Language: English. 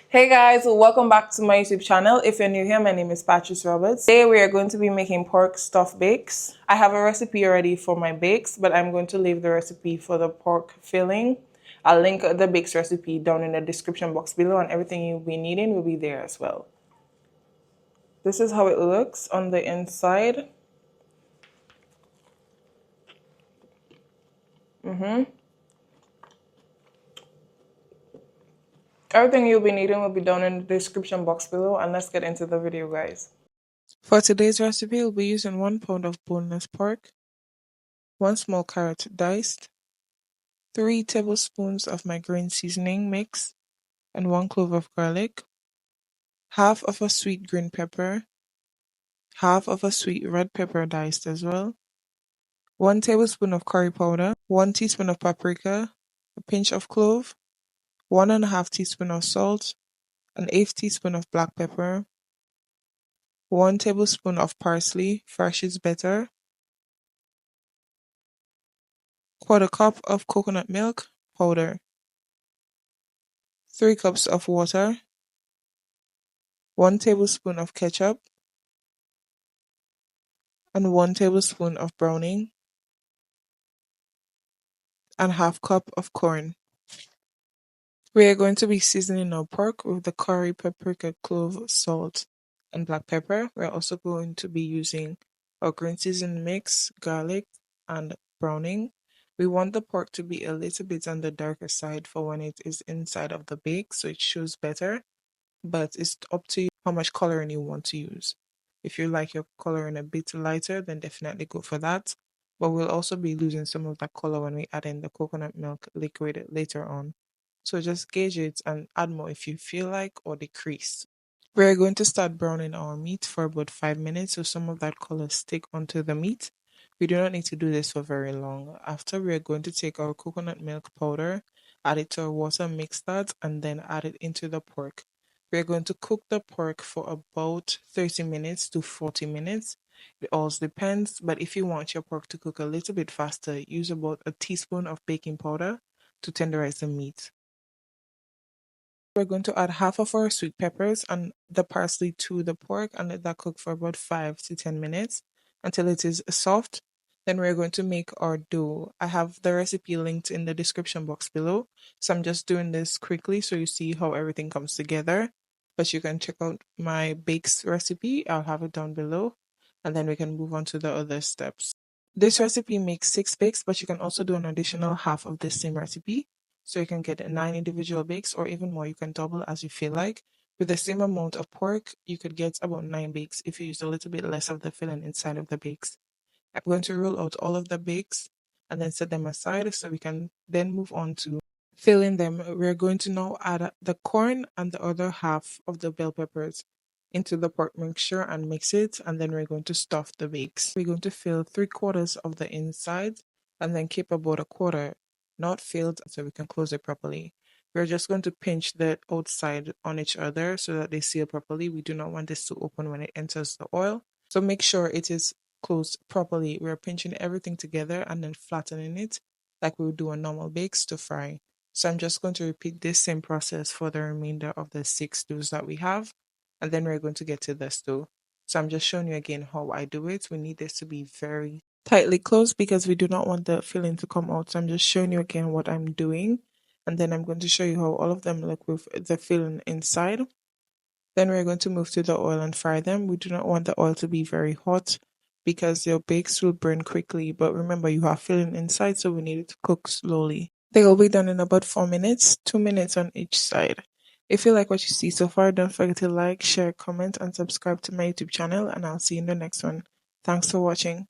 Hey guys, welcome back to my YouTube channel. If you're new here, my name is Patrice Roberts. Today we are going to be making pork stuffed bakes. I have a recipe already for my bakes, but I'm going to leave the recipe for the pork filling. I'll link the bakes recipe down in the description box below, and everything you'll be needing will be there as well. This is how it looks on the inside. Everything you'll be needing will be down in the description box below, and let's get into the video, guys. For today's recipe, we'll be using 1 pound of boneless pork, 1 small carrot diced, 3 tablespoons of my green seasoning mix, and 1 clove of garlic, half of a sweet green pepper, half of a sweet red pepper diced as well, 1 tablespoon of curry powder, 1 teaspoon of paprika, a pinch of clove, 1½ teaspoon of salt, an 1/8 teaspoon of black pepper, 1 tablespoon of parsley, fresh is better, 1/4 cup of coconut milk powder, 3 cups of water, 1 tablespoon of ketchup, and 1 tablespoon of browning, and ½ cup of corn. We are going to be seasoning our pork with the curry, paprika, clove, salt, and black pepper. We're also going to be using our green seasoning mix, garlic, and browning. We want the pork to be a little bit on the darker side for when it is inside of the bake, so it shows better. But it's up to you how much coloring you want to use. If you like your coloring a bit lighter, then definitely go for that. But we'll also be losing some of that color when we add in the coconut milk liquid later on. So just gauge it and add more if you feel like, or decrease. We're going to start browning our meat for about 5 minutes so some of that color stick onto the meat. We do not need to do this for very long. After, we are going to take our coconut milk powder, add it to our water, mix that, and then add it into the pork. We are going to cook the pork for about 30 minutes to 40 minutes. It all depends, but if you want your pork to cook a little bit faster, use about a teaspoon of baking powder to tenderize the meat. We're going to add half of our sweet peppers and the parsley to the pork and let that cook for about 5 to 10 minutes until it is soft. Then we're going to make our dough. I have the recipe linked in the description box below. So I'm just doing this quickly so you see how everything comes together. But you can check out my bakes recipe. I'll have it down below. And then we can move on to the other steps. This recipe makes 6 bakes, but you can also do an additional half of the same recipe. So you can get 9 individual bakes or even more. You can double as you feel like. With the same amount of pork, you could get about 9 bakes if you use a little bit less of the filling inside of the bakes. I'm going to roll out all of the bakes and then set them aside so we can then move on to filling them. We're going to now add the corn and the other half of the bell peppers into the pork mixture and mix it, and then we're going to stuff the bakes. We're going to fill 3/4 of the inside and then keep about 1/4 not filled so we can close it properly. We're just going to pinch the outside on each other so that they seal properly. We do not want this to open when it enters the oil. So make sure it is closed properly. We're pinching everything together and then flattening it like we would do on normal bakes to fry. So I'm just going to repeat this same process for the remainder of the 6 doughs that we have. And then we're going to get to this dough. So I'm just showing you again how I do it. We need this to be very tightly closed because we do not want the filling to come out. So I'm just showing you again what I'm doing. And then I'm going to show you how all of them look with the filling inside. Then we're going to move to the oil and fry them. We do not want the oil to be very hot because your bakes will burn quickly. But remember, you have filling inside, so we need it to cook slowly. They will be done in about 4 minutes, 2 minutes on each side. If you like what you see so far, don't forget to like, share, comment, and subscribe to my YouTube channel, and I'll see you in the next one. Thanks for watching.